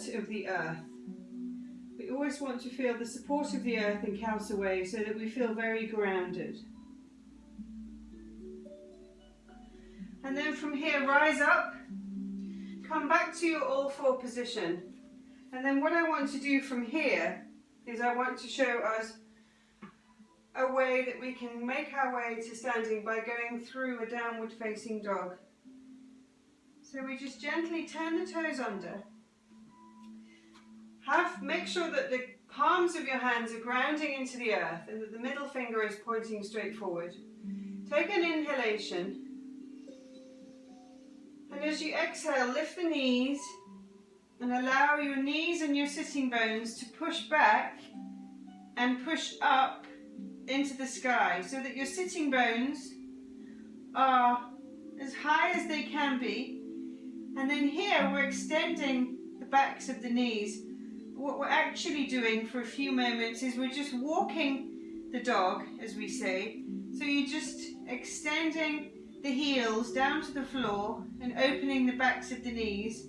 support of the earth. We always want to feel the support of the earth in Khalsa way so that we feel very grounded. And then from here, rise up, come back to your all four position. And then what I want to do from here is I want to show us a way that we can make our way to standing by going through a downward facing dog. So we just gently turn the toes under. Make sure that the palms of your hands are grounding into the earth and that the middle finger is pointing straight forward. Take an inhalation. And as you exhale, lift the knees and allow your knees and your sitting bones to push back and push up into the sky so that your sitting bones are as high as they can be. And then here we're extending the backs of the knees. What we're actually doing for a few moments is we're just walking the dog, as we say. So you're just extending the heels down to the floor and opening the backs of the knees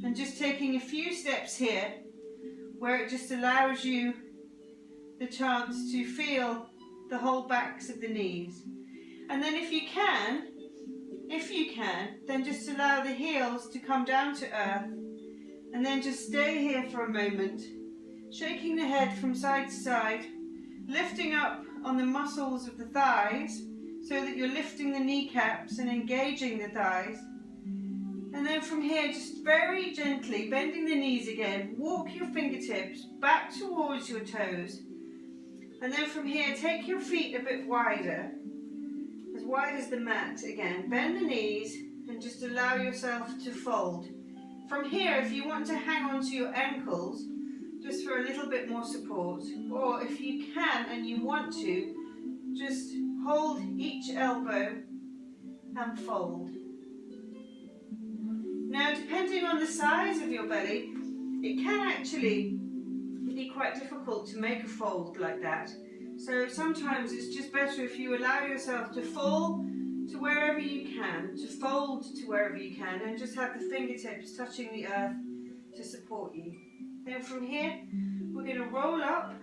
and just taking a few steps here where it just allows you the chance to feel the whole backs of the knees. And then if you can, then just allow the heels to come down to earth and then just stay here for a moment, shaking the head from side to side, lifting up on the muscles of the thighs so that you're lifting the kneecaps and engaging the thighs. And then from here, just very gently bending the knees again, walk your fingertips back towards your toes. And then from here, take your feet a bit wider, as wide as the mat again. Bend the knees and just allow yourself to fold. From here, if you want to hang on to your ankles, just for a little bit more support, or if you can and you want to, just hold each elbow and fold. Now, depending on the size of your belly, it can actually be quite difficult to make a fold like that. So sometimes it's just better if you allow yourself to fall to wherever you can, to fold to wherever you can, and just have the fingertips touching the earth to support you. Then from here, we're going to roll up.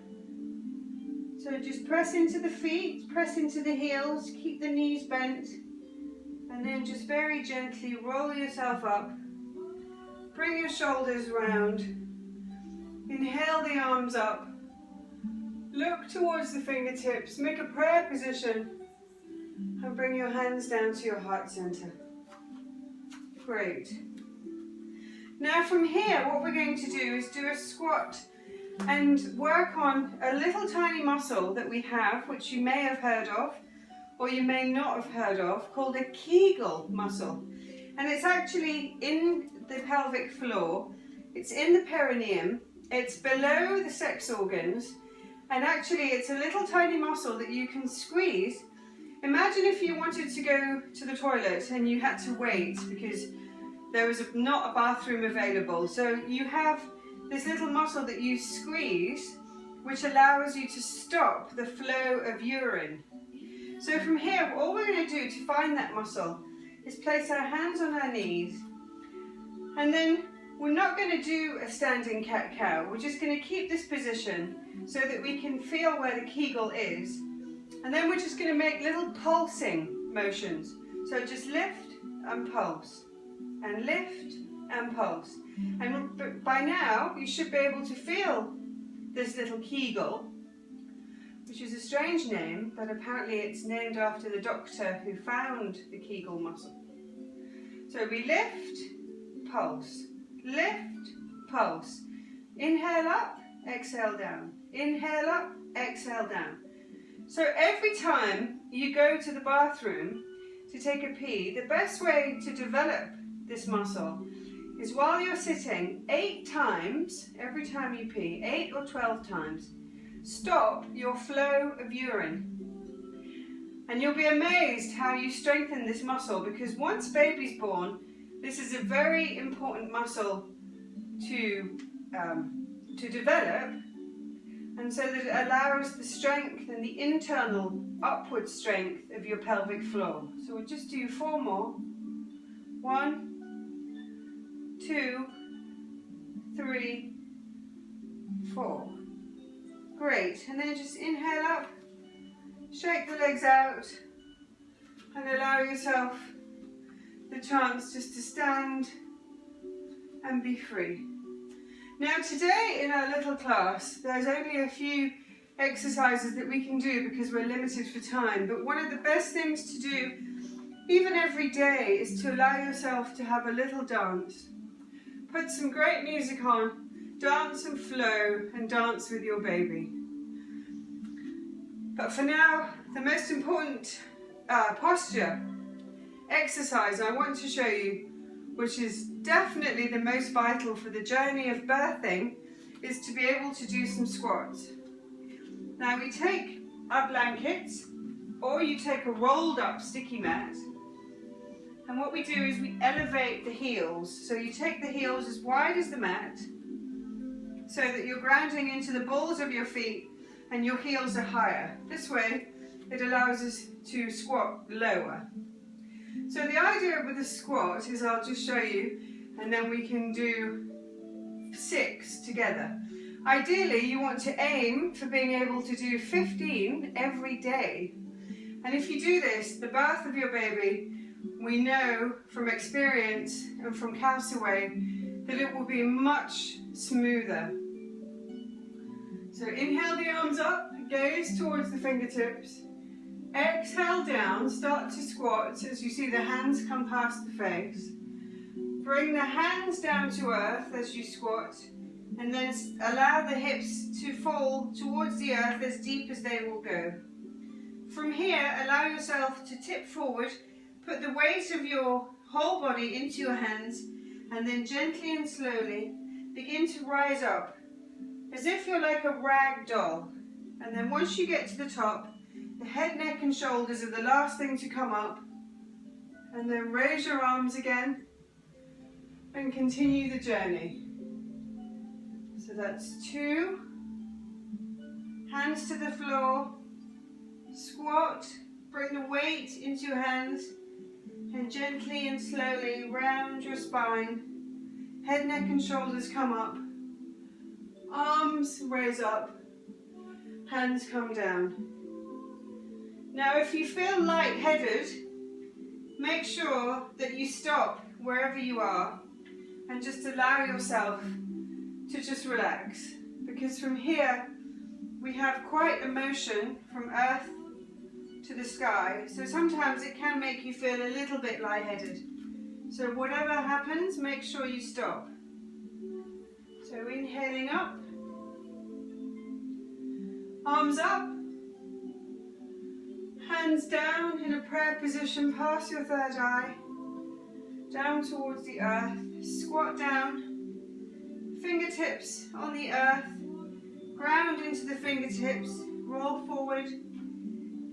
So just press into the feet, press into the heels, keep the knees bent, and then just very gently roll yourself up. Bring your shoulders round. Inhale the arms up. Look towards the fingertips, make a prayer position, and bring your hands down to your heart center. Great. Now from here, what we're going to do is do a squat and work on a little tiny muscle that we have, which you may have heard of, or you may not have heard of, called a Kegel muscle. And it's actually in the pelvic floor, it's in the perineum, it's below the sex organs, and actually it's a little tiny muscle that you can squeeze. Imagine if you wanted to go to the toilet and you had to wait because there was not a bathroom available. So you have this little muscle that you squeeze, which allows you to stop the flow of urine. So from here, all we're going to do to find that muscle is place our hands on our knees. And then we're not going to do a standing cat-cow. We're just going to keep this position so that we can feel where the Kegel is. And then we're just going to make little pulsing motions. So just lift and pulse, and lift and pulse. And by now, you should be able to feel this little Kegel, which is a strange name, but apparently it's named after the doctor who found the Kegel muscle. So we lift, pulse, lift, pulse. Inhale up, exhale down. Inhale up, exhale down. So every time you go to the bathroom to take a pee, the best way to develop this muscle is while you're sitting 8 times, every time you pee, 8 or 12 times, stop your flow of urine. And you'll be amazed how you strengthen this muscle, because once baby's born, this is a very important muscle to develop, and so that it allows the strength and the internal upward strength of your pelvic floor. So we'll just do 4 more. 1, 2, 3, 4. Great. And then just inhale up, shake the legs out, and allow yourself the chance just to stand and be free. Now today in our little class, there's only a few exercises that we can do because we're limited for time, but one of the best things to do, even every day, is to allow yourself to have a little dance. Put some great music on, dance and flow, and dance with your baby. But for now, the most important posture exercise I want to show you, which is definitely the most vital for the journey of birthing, is to be able to do some squats. Now we take our blankets, or you take a rolled up sticky mat, and what we do is we elevate the heels. So you take the heels as wide as the mat, so that you're grounding into the balls of your feet and your heels are higher. This way it allows us to squat lower. So the idea with the squat is, I'll just show you, and then we can do 6 together. Ideally, you want to aim for being able to do 15 every day. And if you do this, the birth of your baby, we know from experience and from Khalsa that it will be much smoother. So inhale the arms up, gaze towards the fingertips. Exhale down, start to squat as you see the hands come past the face. Bring the hands down to earth as you squat, and then allow the hips to fall towards the earth as deep as they will go. From here, allow yourself to tip forward, put the weight of your whole body into your hands, and then gently and slowly begin to rise up, as if you're like a rag doll. And then once you get to the top, the head, neck and shoulders are the last thing to come up. And then raise your arms again and continue the journey. So that's 2. Hands to the floor. Squat. Bring the weight into your hands. And gently and slowly round your spine. Head, neck and shoulders come up. Arms raise up. Hands come down. Now if you feel lightheaded, make sure that you stop wherever you are and just allow yourself to just relax. Because from here, we have quite a motion from earth to the sky. So sometimes it can make you feel a little bit lightheaded. So whatever happens, make sure you stop. So inhaling up, arms up, hands down in a prayer position past your third eye, down towards the earth, squat down, fingertips on the earth, ground into the fingertips, roll forward,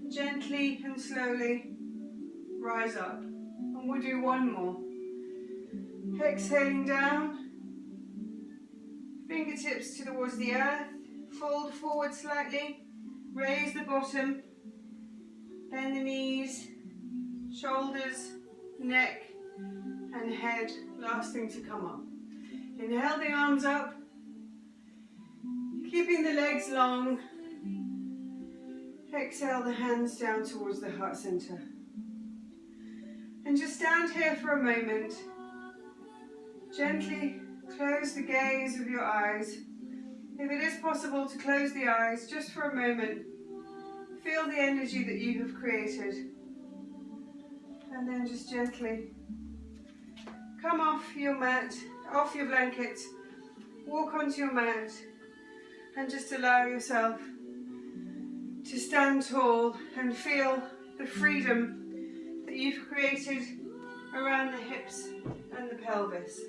gently and slowly rise up. And we'll do one more. Exhaling down, fingertips towards the earth, fold forward slightly, raise the bottom, bend the knees, shoulders, neck and head, last thing to come up. Inhale the arms up, keeping the legs long. Exhale the hands down towards the heart center. And just stand here for a moment. Gently close the gaze of your eyes. If it is possible to close the eyes just for a moment, feel the energy that you have created. And then just gently come off your mat, off your blanket, walk onto your mat, and just allow yourself to stand tall and feel the freedom that you've created around the hips and the pelvis.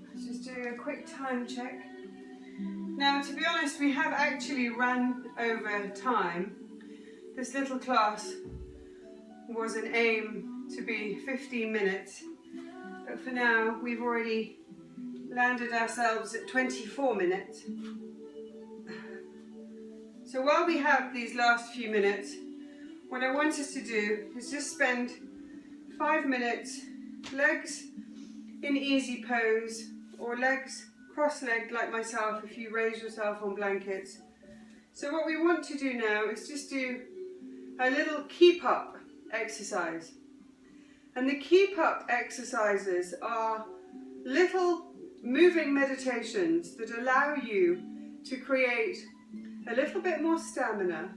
Let's just do a quick time check. Now, to be honest, we have actually run over time. This little class was an aim to be 15 minutes, but for now we've already landed ourselves at 24 minutes. So while we have these last few minutes, what I want us to do is just spend 5 minutes, legs in easy pose, or legs cross-legged like myself if you raise yourself on blankets. So what we want to do now is just do a little keep up exercise. And the keep up exercises are little moving meditations that allow you to create a little bit more stamina,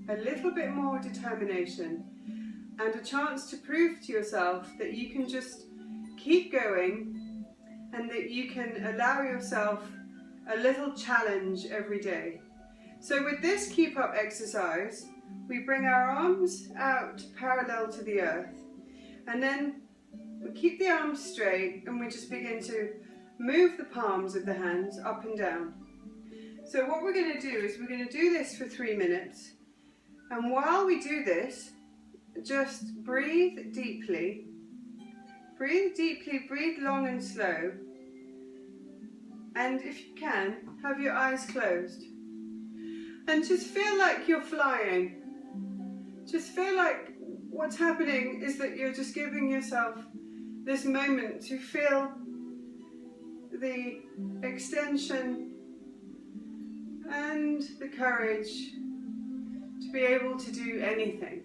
a little bit more determination, and a chance to prove to yourself that you can just keep going and that you can allow yourself a little challenge every day. So with this keep up exercise, we bring our arms out parallel to the earth, and then we keep the arms straight and we just begin to move the palms of the hands up and down. So what we're going to do is we're going to do this for 3 minutes, and while we do this, just breathe deeply, breathe long and slow, and if you can, have your eyes closed. And just feel like you're flying. Just feel like what's happening is that you're just giving yourself this moment to feel the extension and the courage to be able to do anything.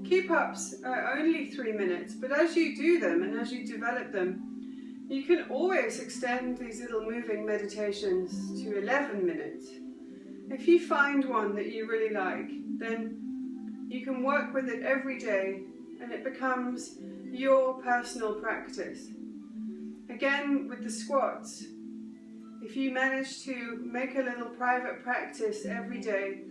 Keep-ups are only 3 minutes, but as you do them and as you develop them, you can always extend these little moving meditations to 11 minutes. If you find one that you really like, then you can work with it every day and it becomes your personal practice. Again, with the squats, if you manage to make a little private practice every day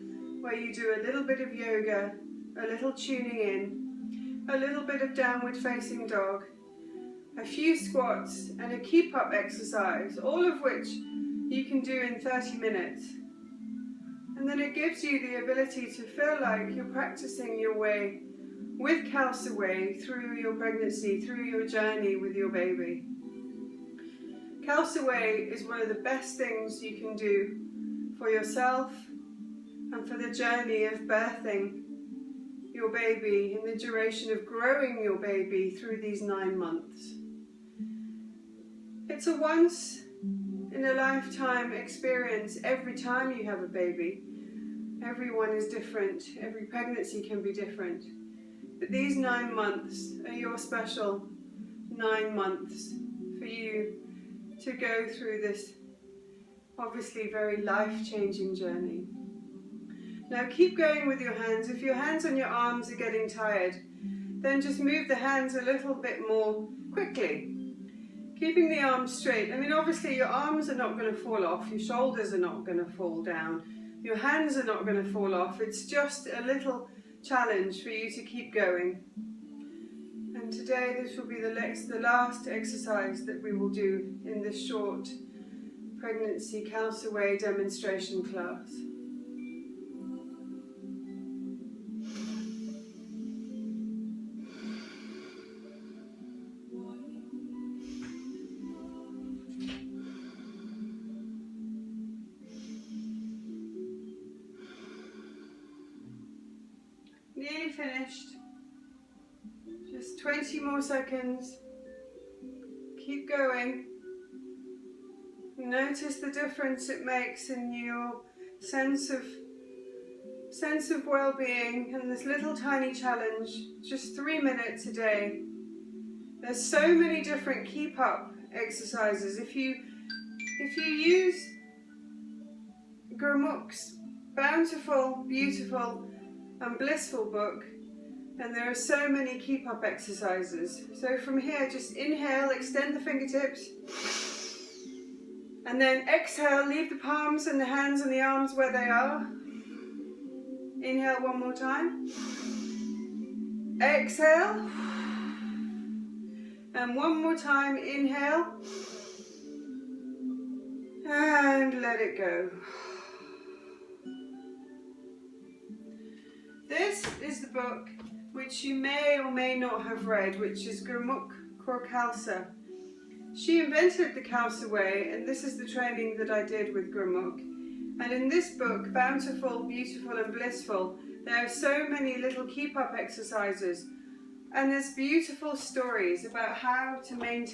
where you do a little bit of yoga, a little tuning in, a little bit of downward facing dog, a few squats and a keep up exercise, all of which you can do in 30 minutes. And then it gives you the ability to feel like you're practicing your way with Khalsa way through your pregnancy, through your journey with your baby. Khalsa way is one of the best things you can do for yourself and for the journey of birthing your baby and the duration of growing your baby through these 9 months. It's a once in a lifetime experience every time you have a baby. Everyone is different, every pregnancy can be different. But these 9 months are your special 9 months for you to go through this obviously very life-changing journey. Now keep going with your hands. If your hands and your arms are getting tired, then just move the hands a little bit more quickly. Keeping the arms straight. I mean, obviously your arms are not going to fall off, your shoulders are not going to fall down, your hands are not going to fall off. It's just a little challenge for you to keep going. And today this will be the last exercise that we will do in this short pregnancy Khalsa way demonstration class. Nearly finished. Just 20 more seconds. Keep going. Notice the difference it makes in your sense of well-being and this little tiny challenge. Just 3 minutes a day. There's so many different keep-up exercises. If you use Gurmukh's bountiful, beautiful and blissful book, and there are so many keep-up exercises. So from here, just inhale, extend the fingertips, and then exhale, leave the palms and the hands and the arms where they are. Inhale one more time. Exhale. And one more time, inhale. And let it go. This is the book which you may or may not have read, which is Gurmukh Khalsa. She invented the Khalsa way, and this is the training that I did with Gurmukh. And in this book, Bountiful, Beautiful and Blissful, there are so many little keep-up exercises, And there's beautiful stories about how to maintain